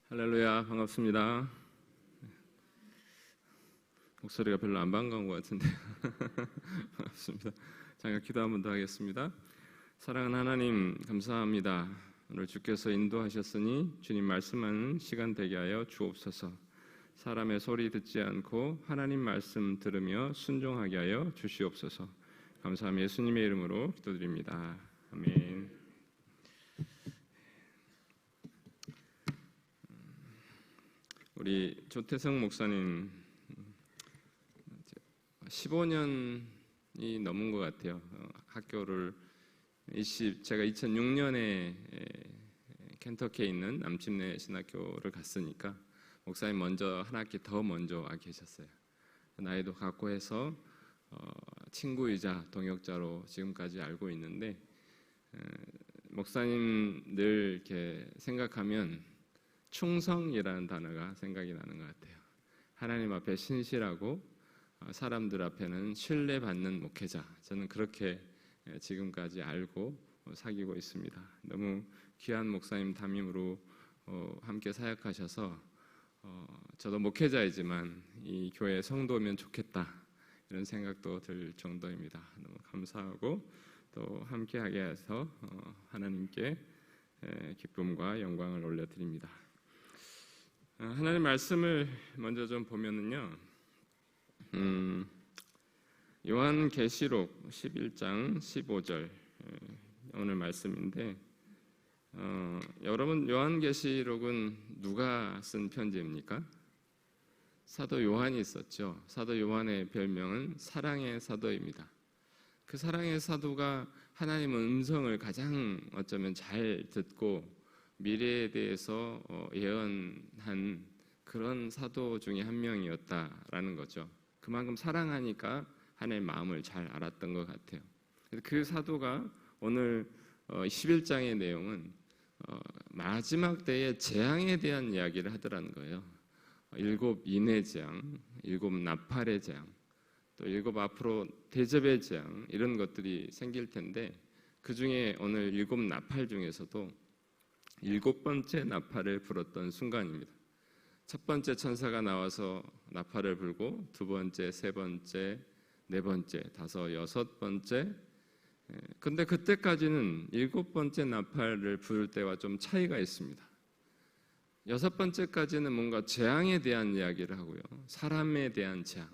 할렐루야, 반갑습니다. 목소리가 별로 안 반가운 것 같은데 반갑습니다. 잠깐 기도 한 번 더 하겠습니다. 사랑하는 하나님, 감사합니다. 오늘 주께서 인도하셨으니 주님 말씀하는 시간 되게 하여 주옵소서. 사람의 소리 듣지 않고 하나님 말씀 들으며 순종하게 하여 주시옵소서. 감사하며 예수님의 이름으로 기도드립니다. 아멘. 우리 조태성 목사님 15년이 넘은 것 같아요. 학교를 제가 2006년에 켄터키에 있는 남침내 신학교를 갔으니까 목사님 먼저 한 학기 더 먼저 와 계셨어요. 나이도 같고 해서 친구이자 동역자로 지금까지 알고 있는데, 목사님 늘 이렇게 생각하면 충성이라는 단어가 생각이 나는 것 같아요. 하나님 앞에 신실하고 사람들 앞에는 신뢰받는 목회자, 저는 그렇게 지금까지 알고 사귀고 있습니다. 너무 귀한 목사님 담임으로 함께 사역하셔서 저도 목회자이지만 이 교회 성도면 좋겠다 이런 생각도 들 정도입니다. 너무 감사하고 또 함께하게 해서 하나님께 기쁨과 영광을 올려드립니다. 하나님 말씀을 먼저 좀 보면은요, 요한계시록 11장 15절 오늘 말씀인데, 여러분 요한계시록은 누가 쓴 편지입니까? 사도 요한이 썼죠. 사도 요한의 별명은 사랑의 사도입니다. 그 사랑의 사도가 하나님의 음성을 가장 어쩌면 잘 듣고 미래에 대해서 예언한 그런 사도 중에 한 명이었다라는 거죠. 그만큼 사랑하니까 하나님의 마음을 잘 알았던 것 같아요. 그 사도가 오늘 11장의 내용은 마지막 때의 재앙에 대한 이야기를 하더라는 거예요. 7 인의 재앙, 7 나팔의 재앙, 또 7 앞으로 대접의 재앙, 이런 것들이 생길 텐데, 그 중에 오늘 7 나팔 중에서도 7번째 나팔을 불었던 순간입니다. 첫 번째 천사가 나와서 나팔을 불고, 두 번째, 세 번째, 네 번째, 다섯, 여섯 번째. 근데 그때까지는 7번째 나팔을 부를 때와 좀 차이가 있습니다. 여섯 번째까지는 뭔가 재앙에 대한 이야기를 하고요, 사람에 대한 재앙,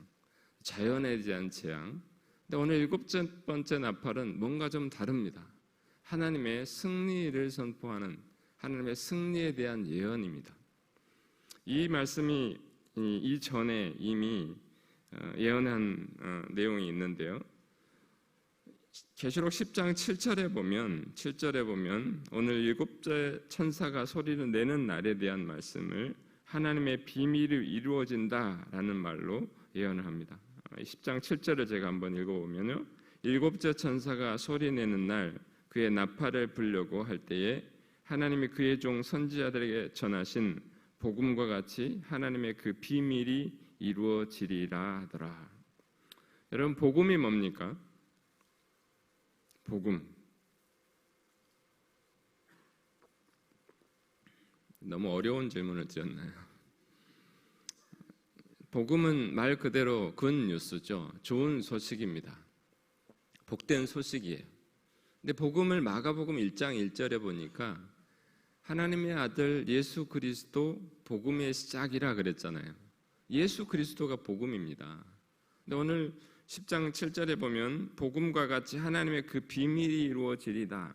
자연에 대한 재앙. 근데 오늘 7번째 나팔은 뭔가 좀 다릅니다. 하나님의 승리를 선포하는, 하나님의 승리에 대한 예언입니다. 이 말씀이 이전에 이미 예언한 내용이 있는데요. 계시록 10장 7절에 보면 오늘 7째 천사가 소리를 내는 날에 대한 말씀을 하나님의 비밀이 이루어진다라는 말로 예언을 합니다. 10장 7절을 제가 한번 읽어보면요, 7째 천사가 소리내는 날 그의 나팔을 불려고 할 때에 하나님이 그의 종 선지자들에게 전하신 복음과 같이 하나님의 그 비밀이 이루어지리라 하더라. 여러분, 복음이 뭡니까? 복음. 너무 어려운 질문을 드렸나요? 복음은 말 그대로 굿뉴스죠. 좋은 소식입니다. 복된 소식이에요. 근데 복음을 마가복음 1장 1절에 보니까 하나님의 아들 예수 그리스도 복음의 시작이라 그랬잖아요. 예수 그리스도가 복음입니다. 근데 오늘 10장 7절에 보면 복음과 같이 하나님의 그 비밀이 이루어지리다.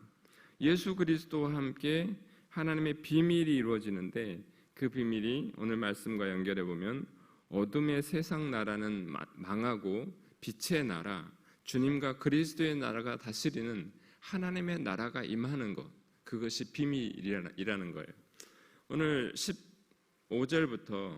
예수 그리스도와 함께 하나님의 비밀이 이루어지는데, 그 비밀이 오늘 말씀과 연결해 보면 어둠의 세상 나라는 망하고 빛의 나라, 주님과 그리스도의 나라가 다스리는 하나님의 나라가 임하는 것, 그것이 비밀이라는 거예요. 오늘 15절부터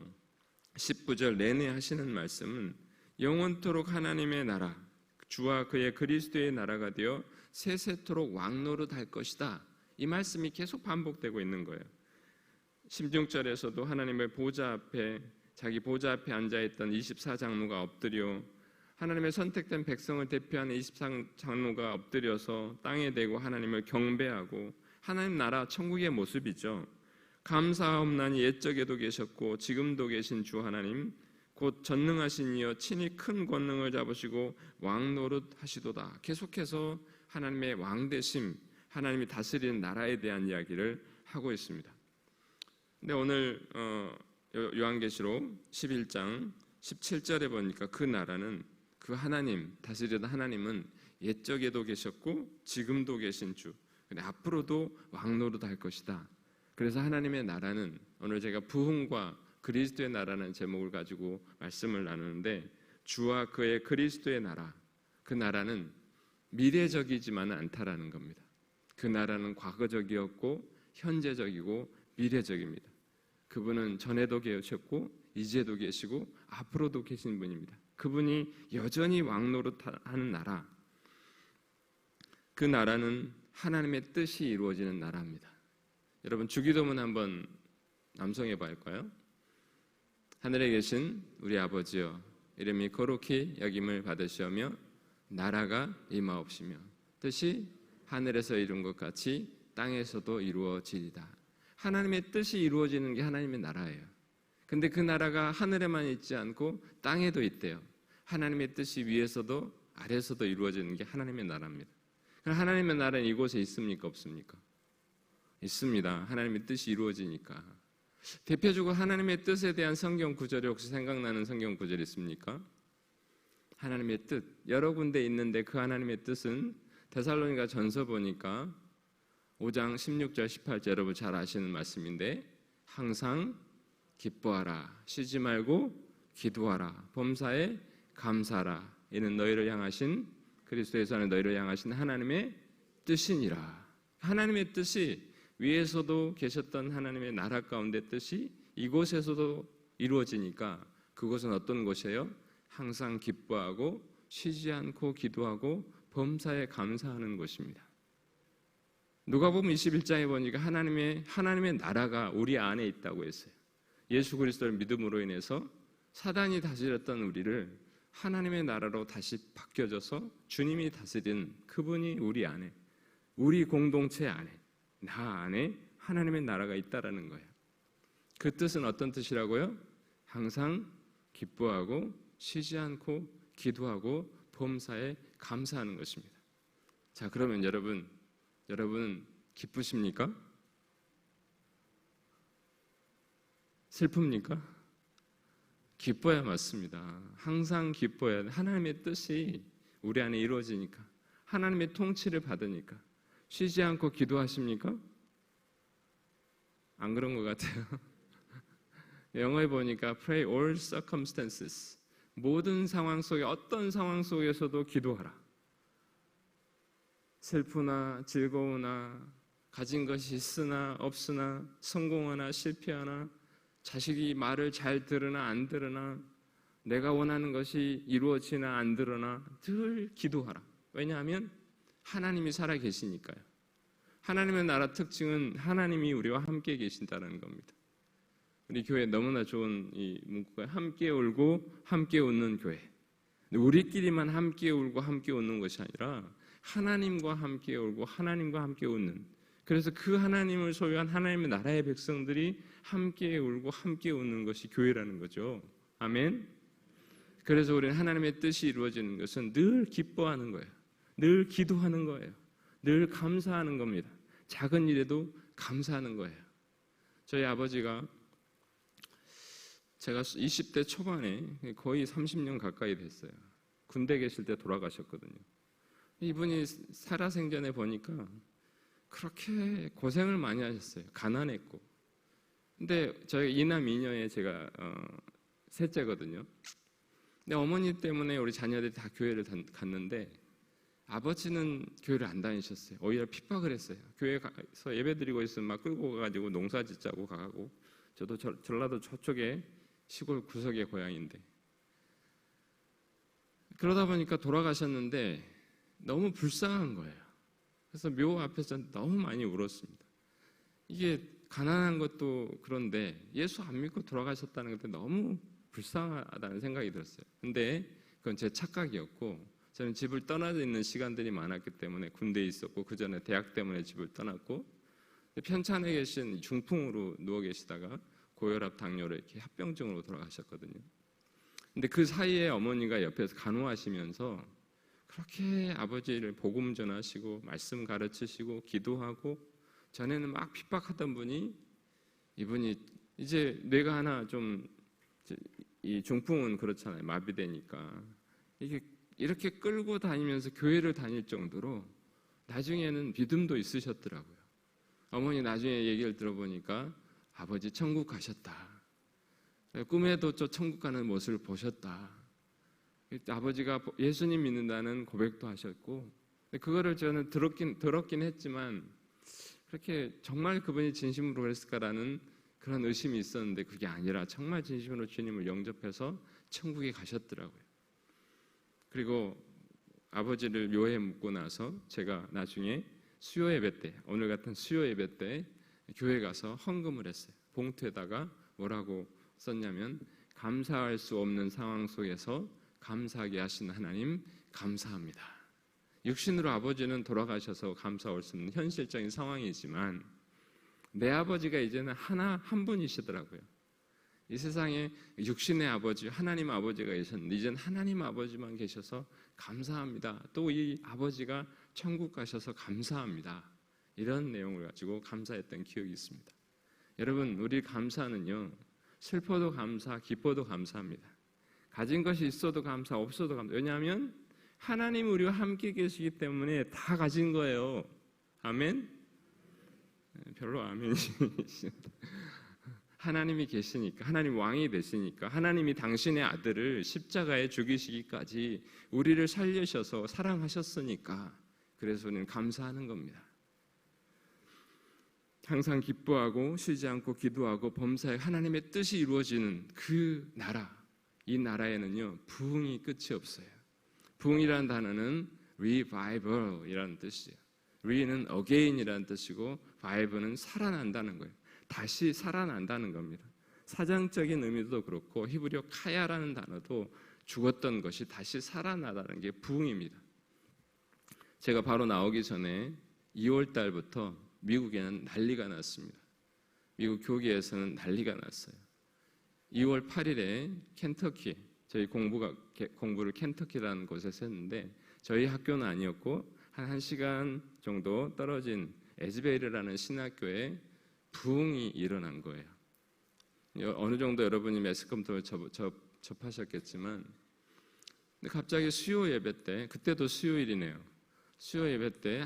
19절 내내 하시는 말씀은 영원토록 하나님의 나라, 주와 그의 그리스도의 나라가 되어 세세토록 왕노릇할 것이다. 이 말씀이 계속 반복되고 있는 거예요. 16절에서도 하나님의 보좌 앞에, 자기 보좌 앞에 앉아있던 24장로가 엎드려, 하나님의 선택된 백성을 대표하는 24장로가 엎드려서 땅에 대고 하나님을 경배하고, 하나님 나라 천국의 모습이죠. 감사하옵나니 옛적에도 계셨고 지금도 계신 주 하나님 곧 전능하신 이여 친히 큰 권능을 잡으시고 왕노릇 하시도다. 계속해서 하나님의 왕되심, 하나님이 다스리는 나라에 대한 이야기를 하고 있습니다. 근데 오늘 요한계시록 11장 17절에 보니까 그 나라는 그 하나님, 다스리는 하나님은 옛적에도 계셨고 지금도 계신 주, 근데 앞으로도 왕노릇 할 것이다. 그래서 하나님의 나라는 오늘 제가 부흥과 그리스도의 나라는 제목을 가지고 말씀을 나누는데, 주와 그의 그리스도의 나라, 그 나라는 미래적이지만은 않다라는 겁니다. 그 나라는 과거적이었고 현재적이고 미래적입니다. 그분은 전에도 계셨고 이제도 계시고 앞으로도 계신 분입니다. 그분이 여전히 왕노릇하는 나라, 그 나라는 하나님의 뜻이 이루어지는 나라입니다. 여러분 주기도문 한번 낭송해 볼까요? 하늘에 계신 우리 아버지여, 이름이 거룩히 여김을 받으시오며 나라가 임하옵시며 뜻이 하늘에서 이룬 것 같이 땅에서도 이루어지리다. 하나님의 뜻이 이루어지는 게 하나님의 나라예요. 근데 그 나라가 하늘에만 있지 않고 땅에도 있대요. 하나님의 뜻이 위에서도 아래에서도 이루어지는 게 하나님의 나라입니다. 그럼 하나님의 나라는 이곳에 있습니까? 없습니까? 있습니다. 하나님의 뜻이 이루어지니까. 대표적으로 하나님의 뜻에 대한 성경 구절이 혹시 생각나는 성경 구절이 있습니까? 하나님의 뜻, 여러 군데 있는데 그 하나님의 뜻은 데살로니가 전서 보니까 5장 16절 18절 여러분 잘 아시는 말씀인데, 항상 기뻐하라, 쉬지 말고 기도하라, 범사에 감사하라, 이는 너희를 향하신 그리스도에서 하는 너희를 향하신 하나님의 뜻이니라. 하나님의 뜻이 위에서도 계셨던 하나님의 나라 가운데 뜻이 이곳에서도 이루어지니까 그곳은 어떤 곳이에요? 항상 기뻐하고 쉬지 않고 기도하고 범사에 감사하는 곳입니다. 누가복음 21장에 보니까 하나님의 나라가 우리 안에 있다고 했어요. 예수 그리스도를 믿음으로 인해서 사단이 다스렸던 우리를 하나님의 나라로 다시 바뀌어져서 주님이 다스린 그분이 우리 안에, 우리 공동체 안에, 나 안에 하나님의 나라가 있다라는 거예요. 그 뜻은 어떤 뜻이라고요? 항상 기뻐하고 쉬지 않고 기도하고 범사에 감사하는 것입니다. 자, 그러면 여러분 기쁘십니까? 슬픕니까? 기뻐야 맞습니다. 항상 기뻐야 돼. 하나님의 뜻이 우리 안에 이루어지니까, 하나님의 통치를 받으니까. 쉬지 않고 기도하십니까? 안 그런 것 같아요. 영어에 보니까 pray all circumstances, 모든 상황 속에, 어떤 상황 속에서도 기도하라. 슬프나 즐거우나 가진 것이 있으나 없으나 성공하나 실패하나 자식이 말을 잘 들으나 안 들으나 내가 원하는 것이 이루어지나 안 들으나 늘 기도하라. 왜냐하면 하나님이 살아 계시니까요. 하나님의 나라 특징은 하나님이 우리와 함께 계신다는 겁니다. 우리 교회 너무나 좋은 이 문구가 함께 울고 함께 웃는 교회. 우리끼리만 함께 울고 함께 웃는 것이 아니라 하나님과 함께 울고 하나님과 함께 웃는, 그래서 그 하나님을 소유한 하나님의 나라의 백성들이 함께 울고 함께 웃는 것이 교회라는 거죠. 아멘. 그래서 우리는 하나님의 뜻이 이루어지는 것은 늘 기뻐하는 거예요. 늘 기도하는 거예요. 늘 감사하는 겁니다. 작은 일에도 감사하는 거예요. 저희 아버지가 제가 20대 초반에 거의 30년 가까이 됐어요. 군대 계실 때 돌아가셨거든요. 이분이 살아생전에 보니까 그렇게 고생을 많이 하셨어요. 가난했고. 근데 저희 이남 이녀에 제가 셋째거든요. 근데 어머니 때문에 우리 자녀들이 다 교회를 갔는데 아버지는 교회를 안 다니셨어요. 오히려 핍박을 했어요. 교회 가서 예배 드리고 있으면 막 끌고 가가지고 농사 짓자고 가고, 저도 전라도 저쪽에 시골 구석의 고향인데, 그러다 보니까 돌아가셨는데 너무 불쌍한 거예요. 그래서 묘 앞에서 너무 많이 울었습니다. 이게 가난한 것도 그런데 예수 안 믿고 돌아가셨다는 것도 너무 불쌍하다는 생각이 들었어요. 근데 그건 제 착각이었고, 저는 집을 떠나져 있는 시간들이 많았기 때문에 군대에 있었고, 그 전에 대학 때문에 집을 떠났고, 편찮에 계신 중풍으로 누워 계시다가 고혈압, 당뇨로 이렇게 합병증으로 돌아가셨거든요. 근데 그 사이에 어머니가 옆에서 간호하시면서 그렇게 아버지를 복음 전하시고 말씀 가르치시고 기도하고 전에는 막 핍박하던 분이 이분이 이제 뇌가 하나 좀 이 중풍은 그렇잖아요. 마비되니까 이게 이렇게 끌고 다니면서 교회를 다닐 정도로 나중에는 믿음도 있으셨더라고요. 어머니 나중에 얘기를 들어보니까 아버지 천국 가셨다. 꿈에도 저 천국 가는 모습을 보셨다. 아버지가 예수님 믿는다는 고백도 하셨고, 그거를 저는 들었긴 했지만 그렇게 정말 그분이 진심으로 그랬을까라는 그런 의심이 있었는데 그게 아니라 정말 진심으로 주님을 영접해서 천국에 가셨더라고요. 그리고 아버지를 묘에 묻고 나서 제가 나중에 수요 예배 때, 오늘 같은 수요 예배 때 교회 가서 헌금을 했어요. 봉투에다가 뭐라고 썼냐면 감사할 수 없는 상황 속에서 감사하게 하신 하나님 감사합니다. 육신으로 아버지는 돌아가셔서 감사할 수 없는 현실적인 상황이지만 내 아버지가 이제는 한 분이시더라고요. 이 세상에 육신의 아버지, 하나님 아버지가 계셨는데 이제는 하나님 아버지만 계셔서 감사합니다. 또 이 아버지가 천국 가셔서 감사합니다. 이런 내용을 가지고 감사했던 기억이 있습니다. 여러분, 우리 감사는요, 슬퍼도 감사, 기뻐도 감사합니다. 가진 것이 있어도 감사, 없어도 감사. 왜냐하면 하나님 우리와 함께 계시기 때문에 다 가진 거예요. 아멘? 별로 아멘이시죠. 하나님이 계시니까, 하나님 왕이 되시니까, 하나님이 당신의 아들을 십자가에 죽이시기까지 우리를 살리셔서 사랑하셨으니까 그래서 우리는 감사하는 겁니다. 항상 기뻐하고 쉬지 않고 기도하고 범사에 하나님의 뜻이 이루어지는 그 나라, 이 나라에는요 부흥이 끝이 없어요. 부흥이라는 단어는 revival이라는 뜻이에요. re는 again이라는 뜻이고 vival은 살아난다는 거예요. 다시 살아난다는 겁니다. 사장적인 의미도 그렇고 히브리어 카야라는 단어도 죽었던 것이 다시 살아나다는 게 부흥입니다. 제가 바로 나오기 전에 2월 달부터 미국에는 난리가 났습니다. 미국 교계에서는 난리가 났어요. 2월 8일에 켄터키, 저희 공부를 켄터키라는 곳에서 했는데 저희 학교는 아니었고 한 1시간 정도 떨어진 에즈베일이라는 신학교에 부흥이 일어난 거예요. 어느 정도 여러분이 매스컴도 접하셨겠지만 근데 갑자기 수요 예배 때, 그때도 수요일이네요. 수요 예배 때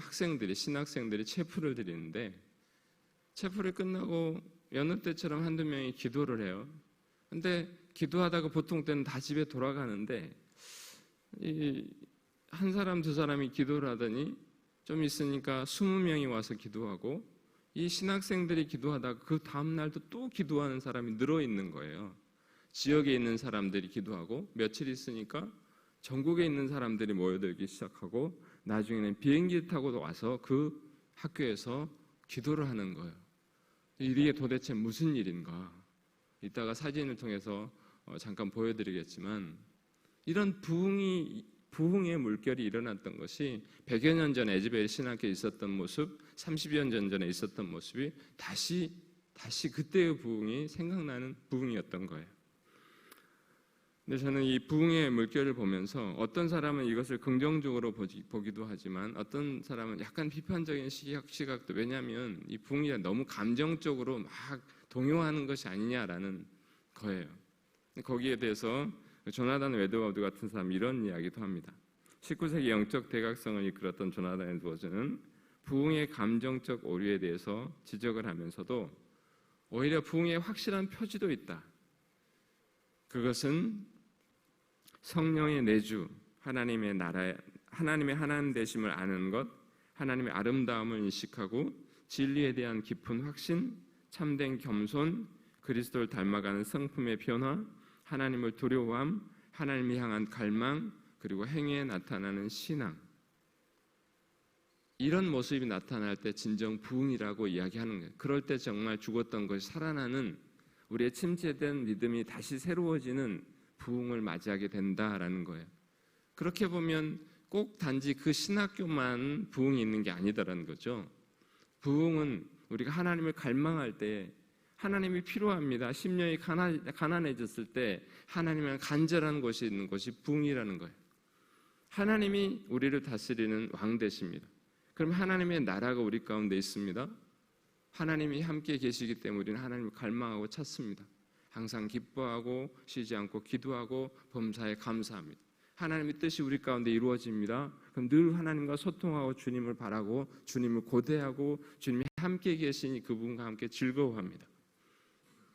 신학생들이 체프를 드리는데 체프를 끝나고 여느 때처럼 한두 명이 기도를 해요. 근데 기도하다가 보통 때는 다 집에 돌아가는데 한 사람 두 사람이 기도를 하더니 좀 있으니까 20명이 와서 기도하고 이 신학생들이 기도하다가 그 다음 날도 또 기도하는 사람이 늘어 있는 거예요. 지역에 있는 사람들이 기도하고 며칠 있으니까 전국에 있는 사람들이 모여들기 시작하고 나중에는 비행기 타고 와서 그 학교에서 기도를 하는 거예요. 이게 도대체 무슨 일인가? 이따가 사진을 통해서 잠깐 보여드리겠지만 이런 부흥의 물결이 일어났던 것이 100여 년 전 에즈베일 신학교에 있었던 모습, 30여 년 전에 있었던 모습이 다시 그때의 부흥이 생각나는 부흥이었던 거예요. 근데 저는 이 부흥의 물결을 보면서 어떤 사람은 이것을 긍정적으로 보기도 하지만 어떤 사람은 약간 비판적인 시각도, 왜냐하면 이 부흥이 너무 감정적으로 막 동요하는 것이 아니냐라는 거예요. 거기에 대해서 조나단 웨드워드 같은 사람이 이런 이야기도 합니다. 19세기 영적 대각성을 이끌었던 조나단 웨드워드는 부흥의 감정적 오류에 대해서 지적을 하면서도 오히려 부흥의 확실한 표지도 있다. 그것은 성령의 내주, 하나님의 나라, 하나님의 하나님 되심을 아는 것, 하나님의 아름다움을 인식하고 진리에 대한 깊은 확신, 참된 겸손, 그리스도를 닮아가는 성품의 변화, 하나님을 두려워함, 하나님을 향한 갈망, 그리고 행위에 나타나는 신앙. 이런 모습이 나타날 때 진정 부흥이라고 이야기하는 거예요. 그럴 때 정말 죽었던 것이 살아나는, 우리의 침체된 믿음이 다시 새로워지는 부흥을 맞이하게 된다라는 거예요. 그렇게 보면 꼭 단지 그 신학교만 부흥이 있는 게 아니다라는 거죠. 부흥은 우리가 하나님을 갈망할 때 하나님이 필요합니다. 심령이 가난해졌을 때 하나님을 간절한 곳이 있는 곳이 부흥이라는 거예요. 하나님이 우리를 다스리는 왕 되십니다. 그럼 하나님의 나라가 우리 가운데 있습니다. 하나님이 함께 계시기 때문에 우리는 하나님을 갈망하고 찾습니다. 항상 기뻐하고 쉬지 않고 기도하고 범사에 감사합니다. 하나님의 뜻이 우리 가운데 이루어집니다. 그럼 늘 하나님과 소통하고 주님을 바라고 주님을 고대하고 주님이 함께 계시니 그분과 함께 즐거워합니다.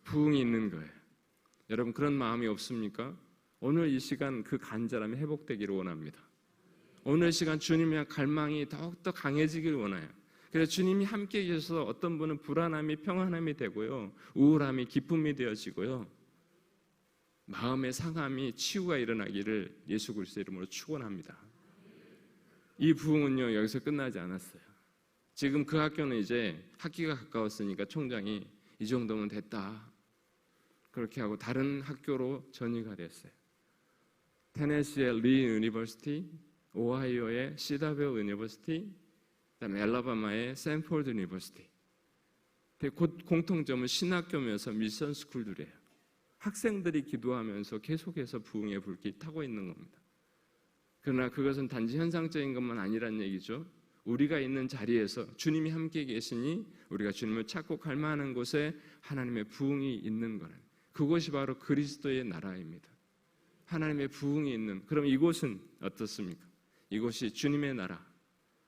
부흥이 있는 거예요. 여러분 그런 마음이 없습니까? 오늘 이 시간 그 간절함이 회복되기를 원합니다. 오늘 시간 주님의 갈망이 더욱더 강해지기를 원해요. 그래서 주님이 함께 계셔서 어떤 분은 불안함이 평안함이 되고요, 우울함이 기쁨이 되어지고요, 마음의 상함이 치유가 일어나기를 예수 그리스도의 이름으로 축원합니다. 이 부흥은요 여기서 끝나지 않았어요. 지금 그 학교는 이제 학기가 가까웠으니까 총장이 이 정도면 됐다 그렇게 하고 다른 학교로 전이가 됐어요. 테네시의 리 유니버시티, 오하이오의 시다벨 유니버시티, 그다음에 엘라바마의 샌포드 유니버시티. 공통점은 신학교면서 미션 스쿨들이에요. 학생들이 기도하면서 계속해서 부흥의 불길이 타고 있는 겁니다. 그러나 그것은 단지 현상적인 것만 아니란 얘기죠. 우리가 있는 자리에서 주님이 함께 계시니 우리가 주님을 찾고 갈망하는 곳에 하나님의 부흥이 있는 거는 그곳이 바로 그리스도의 나라입니다. 하나님의 부흥이 있는, 그럼 이곳은 어떻습니까? 이곳이 주님의 나라,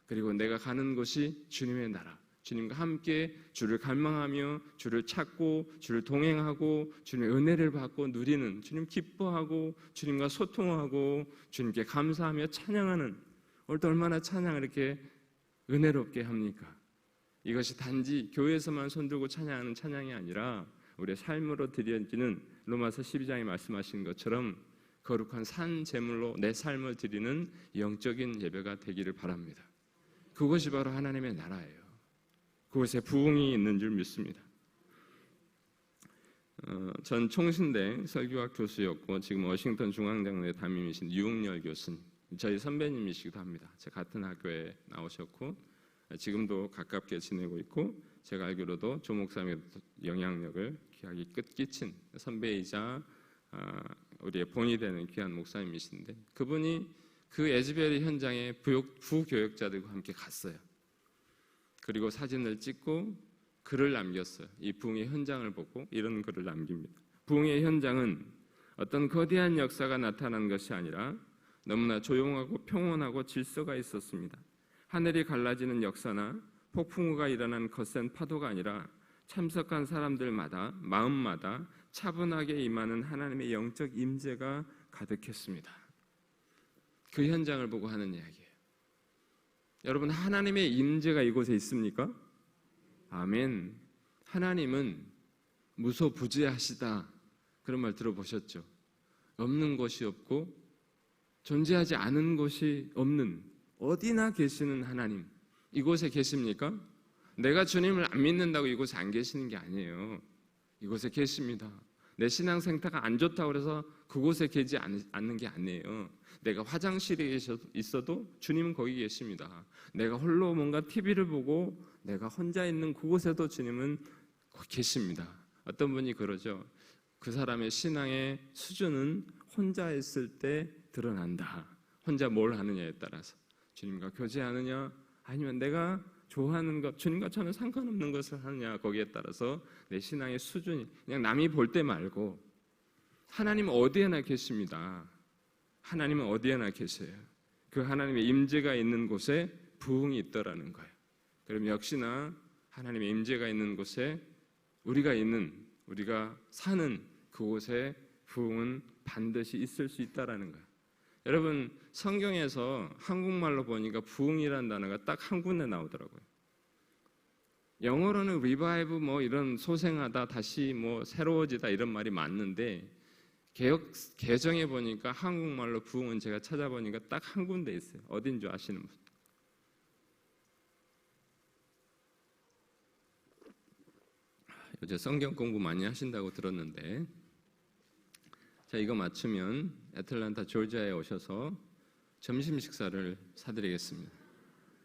그리고 내가 가는 곳이 주님의 나라, 주님과 함께 주를 갈망하며 주를 찾고 주를 동행하고 주님의 은혜를 받고 누리는, 주님 기뻐하고 주님과 소통하고 주님께 감사하며 찬양하는, 오늘도 얼마나 찬양을 이렇게 은혜롭게 합니까? 이것이 단지 교회에서만 손들고 찬양하는 찬양이 아니라 우리의 삶으로 드려지는 로마서 12장에 말씀하신 것처럼 거룩한 산 제물로 내 삶을 드리는 영적인 예배가 되기를 바랍니다. 그것이 바로 하나님의 나라예요. 그곳에 부흥이 있는 줄 믿습니다. 전 총신대 설교학 교수였고 지금 워싱턴 중앙대학교에 담임이신 유흥열 교수님, 저희 선배님이시기도 합니다. 제 같은 학교에 나오셨고 지금도 가깝게 지내고 있고 제가 알기로도 조 목사님의 영향력을 귀하게 끼친 선배이자 우리의 본이 되는 귀한 목사님이신데, 그분이 그 에즈베리 현장에 부교역자들과 함께 갔어요. 그리고 사진을 찍고 글을 남겼어요. 이 부흥의 현장을 보고 이런 글을 남깁니다. 부흥의 현장은 어떤 거대한 역사가 나타난 것이 아니라 너무나 조용하고 평온하고 질서가 있었습니다. 하늘이 갈라지는 역사나 폭풍우가 일어난 거센 파도가 아니라 참석한 사람들마다 마음마다 차분하게 임하는 하나님의 영적 임재가 가득했습니다. 그 현장을 보고 하는 이야기예요. 여러분, 하나님의 임재가 이곳에 있습니까? 아멘. 하나님은 무소부재하시다, 그런 말 들어보셨죠? 없는 곳이 없고 존재하지 않은 곳이 없는, 어디나 계시는 하나님, 이곳에 계십니까? 내가 주님을 안 믿는다고 이곳에 안 계시는 게 아니에요. 이곳에 계십니다. 내 신앙 상태가 안 좋다고 해서 그곳에 계지 않는 게 아니에요. 내가 화장실에 있어도 주님은 거기 계십니다. 내가 홀로 뭔가 TV를 보고 내가 혼자 있는 그곳에도 주님은 계십니다. 어떤 분이 그러죠. 그 사람의 신앙의 수준은 혼자 있을 때 드러난다. 혼자 뭘 하느냐에 따라서, 주님과 교제하느냐 아니면 내가 좋아하는 것, 주님과 저는 상관없는 것을 하느냐, 거기에 따라서 내 신앙의 수준이, 그냥 남이 볼 때 말고 하나님은 어디에나 계십니다. 하나님은 어디에나 계세요. 그 하나님의 임재가 있는 곳에 부흥이 있더라는 거예요. 그럼 역시나 하나님의 임재가 있는 곳에 우리가 사는 그곳에 부흥은 반드시 있을 수 있다라는 거예요. 여러분, 성경에서 한국말로 보니까 부흥이라는 단어가 딱 한 군데 나오더라고요. 영어로는 revive 뭐 이런 소생하다, 다시 뭐 새로워지다 이런 말이 맞는데 개정해 보니까 한국말로 부흥은 제가 찾아보니까 딱 한 군데 있어요. 어딘 줄 아시는 분? 요새 성경 공부 많이 하신다고 들었는데, 자, 이거 맞추면 애틀랜타 조지아에 오셔서 점심 식사를 사드리겠습니다.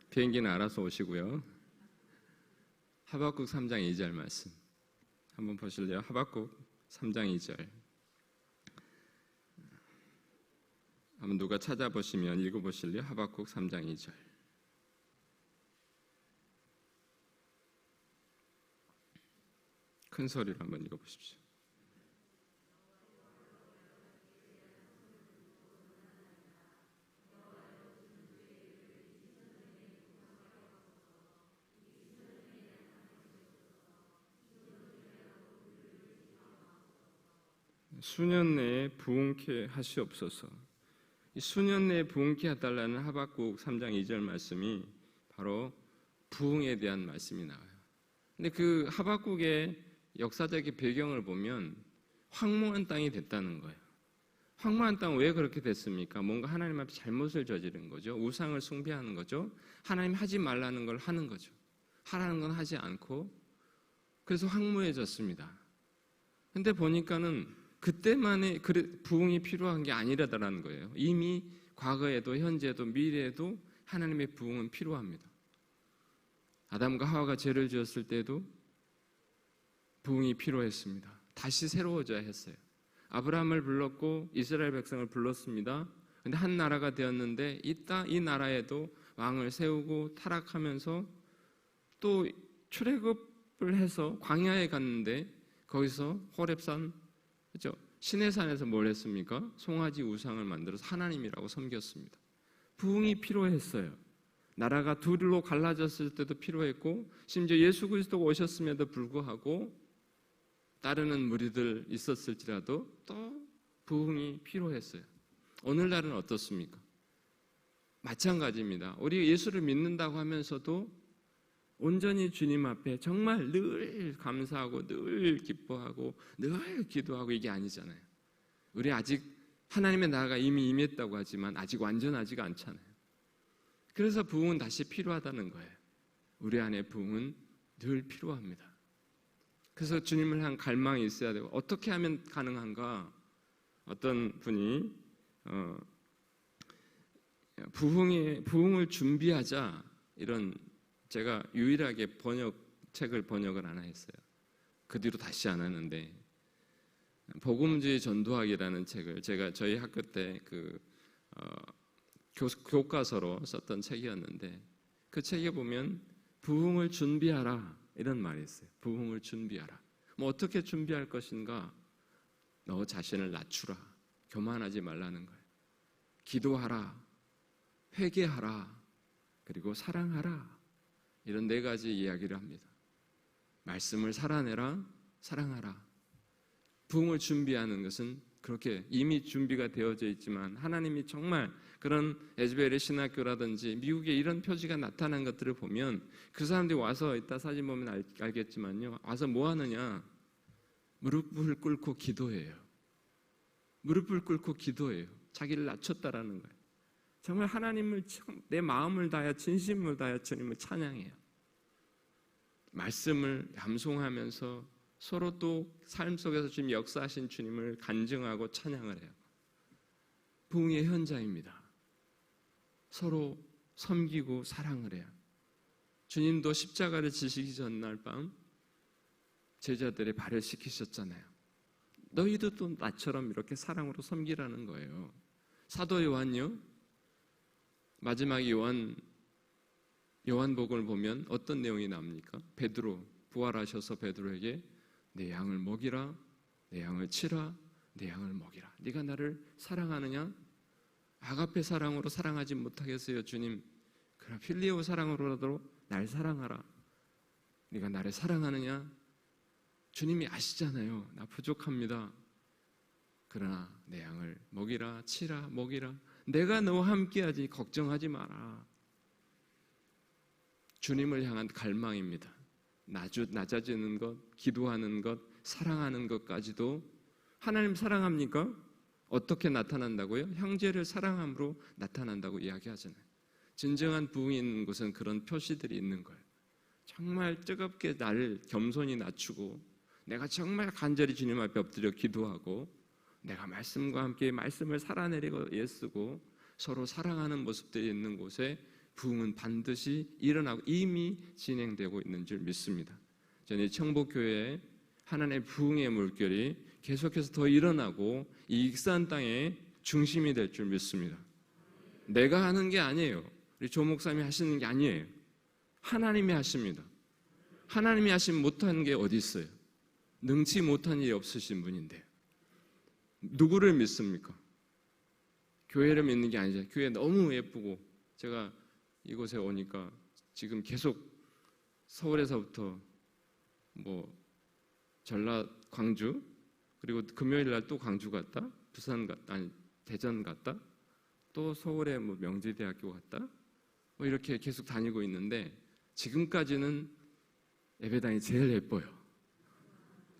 비행기는 알아서 오시고요. 하박국 3장 2절 말씀 한번 보실래요? 하박국 3장 2절 한번 누가 찾아보시면 읽어보실래요? 하박국 3장 2절 큰 소리로 한번 읽어보십시오. 수년 내에 부흥케 하시옵소서. 이 수년 내에 부흥케 해달라는 하박국 3장 2절 말씀이 바로 부흥에 대한 말씀이 나와요. 근데 그 하박국의 역사적인 배경을 보면 황무한 땅이 됐다는 거예요. 황무한 땅 왜 그렇게 됐습니까? 뭔가 하나님 앞에 잘못을 저지른 거죠. 우상을 숭배하는 거죠. 하나님 하지 말라는 걸 하는 거죠. 하라는 건 하지 않고 그래서 황무해졌습니다. 근데 보니까는 그때만의 부흥이 필요한 게 아니라더라는 거예요. 이미 과거에도 현재에도 미래에도 하나님의 부흥은 필요합니다. 아담과 하와가 죄를 지었을 때도 부흥이 필요했습니다. 다시 새로워져야 했어요. 아브라함을 불렀고 이스라엘 백성을 불렀습니다. 근데 한 나라가 되었는데 이 나라에도 왕을 세우고 타락하면서 또 출애굽을 해서 광야에 갔는데 거기서 호렙산 그렇죠? 시내산에서 뭘 했습니까? 송아지 우상을 만들어서 하나님이라고 섬겼습니다. 부흥이 필요했어요. 나라가 둘로 갈라졌을 때도 필요했고 심지어 예수 그리스도가 오셨음에도 불구하고 따르는 무리들 있었을지라도 또 부흥이 필요했어요. 오늘날은 어떻습니까? 마찬가지입니다. 우리 예수를 믿는다고 하면서도 온전히 주님 앞에 정말 늘 감사하고 늘 기뻐하고 늘 기도하고 이게 아니잖아요. 우리 아직 하나님의 나라가 이미 임했다고 하지만 아직 완전하지가 않잖아요. 그래서 부흥은 다시 필요하다는 거예요. 우리 안에 부흥은 늘 필요합니다. 그래서 주님을 향한 갈망이 있어야 되고 어떻게 하면 가능한가? 어떤 분이 부흥을 준비하자 이런 제가 유일하게 책을 번역을 하나 했어요. 그 뒤로 다시 안 하는데 복음주의 전도학이라는 책을 제가 저희 학교 때 교과서로 썼던 책이었는데 그 책에 보면 부흥을 준비하라 이런 말이 있어요. 부흥을 준비하라. 뭐 어떻게 준비할 것인가? 너 자신을 낮추라. 교만하지 말라는 거예요. 기도하라. 회개하라. 그리고 사랑하라. 이런 4가지 이야기를 합니다. 말씀을 살아내라. 사랑하라. 부흥을 준비하는 것은 그렇게 이미 준비가 되어져 있지만 하나님이 정말 그런 에즈베리 신학교라든지 미국에 이런 표지가 나타난 것들을 보면 그 사람들이 와서 이따 사진 보면 알겠지만요. 와서 뭐 하느냐? 무릎을 꿇고 기도해요. 무릎을 꿇고 기도해요. 자기를 낮췄다라는 거예요. 정말 하나님을 내 마음을 다하여 진심을 다하여 주님을 찬양해요. 말씀을 암송하면서 서로 또 삶 속에서 주님 역사하신 주님을 간증하고 찬양을 해요. 부흥의 현장입니다. 서로 섬기고 사랑을 해요. 주님도 십자가를 지시기 전날 밤 제자들의 발을 씻기셨잖아요. 너희도 또 나처럼 이렇게 사랑으로 섬기라는 거예요. 사도 요한요. 마지막 요한복음을 보면 어떤 내용이 나옵니까? 베드로 부활하셔서 베드로에게 내 양을 먹이라, 내 양을 치라, 내 양을 먹이라. 네가 나를 사랑하느냐? 아가페 사랑으로 사랑하지 못하겠어요, 주님. 그럼 필리오 사랑으로라도 날 사랑하라. 네가 나를 사랑하느냐? 주님이 아시잖아요. 나 부족합니다. 그러나 내 양을 먹이라, 치라, 먹이라. 내가 너와 함께하지 걱정하지 마라. 주님을 향한 갈망입니다. 낮아지는 것, 기도하는 것, 사랑하는 것까지도 하나님 사랑합니까? 어떻게 나타난다고요? 형제를 사랑함으로 나타난다고 이야기하잖아요. 진정한 부흥이 있는 곳은 그런 표시들이 있는 거예요. 정말 뜨겁게 나를 겸손히 낮추고 내가 정말 간절히 주님 앞에 엎드려 기도하고 내가 말씀과 함께 말씀을 살아내리고 애쓰고 서로 사랑하는 모습들이 있는 곳에 부흥은 반드시 일어나고 이미 진행되고 있는 줄 믿습니다. 저는 청복교회에 하나님의 부흥의 물결이 계속해서 더 일어나고 이 익산 땅의 중심이 될 줄 믿습니다. 내가 하는 게 아니에요. 우리 조 목사님이 하시는 게 아니에요. 하나님이 하십니다. 하나님이 하시면 못하는 게 어디 있어요? 능치 못한 일이 없으신 분인데 누구를 믿습니까? 교회를 믿는 게 아니죠. 교회 너무 예쁘고 제가 이곳에 오니까 지금 계속 서울에서부터 전라 광주 그리고 금요일 날 또 광주 갔다 부산 갔다 아니 대전 갔다 또 서울에 명지대학교 갔다 이렇게 계속 다니고 있는데 지금까지는 예배당이 제일 예뻐요.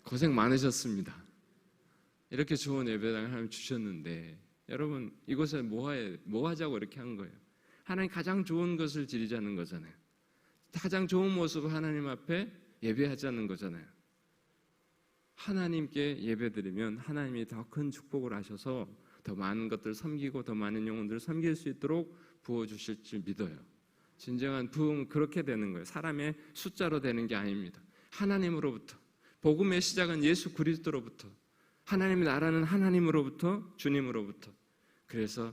고생 많으셨습니다. 이렇게 좋은 예배당을 하나님 주셨는데 여러분 이곳에 뭐 하자고 이렇게 한 거예요? 하나님 가장 좋은 것을 드리자는 거잖아요. 가장 좋은 모습을 하나님 앞에 예배하자는 거잖아요. 하나님께 예배드리면 하나님이 더 큰 축복을 하셔서 더 많은 것들 섬기고 더 많은 영혼들을 섬길 수 있도록 부어주실 줄 믿어요. 진정한 부흥은 그렇게 되는 거예요. 사람의 숫자로 되는 게 아닙니다. 하나님으로부터 복음의 시작은 예수 그리스도로부터 하나님의 나라는 하나님으로부터 주님으로부터 그래서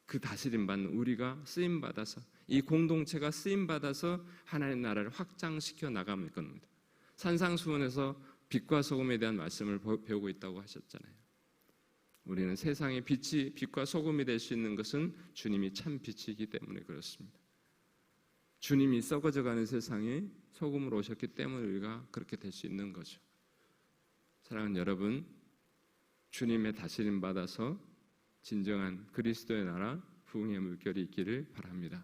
그 다스림 받는 우리가 쓰임받아서 이 공동체가 쓰임받아서 하나님 나라를 확장시켜 나가는 겁니다. 산상수훈에서 빛과 소금에 대한 말씀을 배우고 있다고 하셨잖아요. 우리는 세상의 빛과 소금이 될 수 있는 것은 주님이 참 빛이기 때문에 그렇습니다. 주님이 썩어져가는 세상에 소금으로 오셨기 때문에 우리가 그렇게 될 수 있는 거죠. 사랑하는 여러분, 주님의 다스림 받아서 진정한 그리스도의 나라 부흥의 물결이 있기를 바랍니다.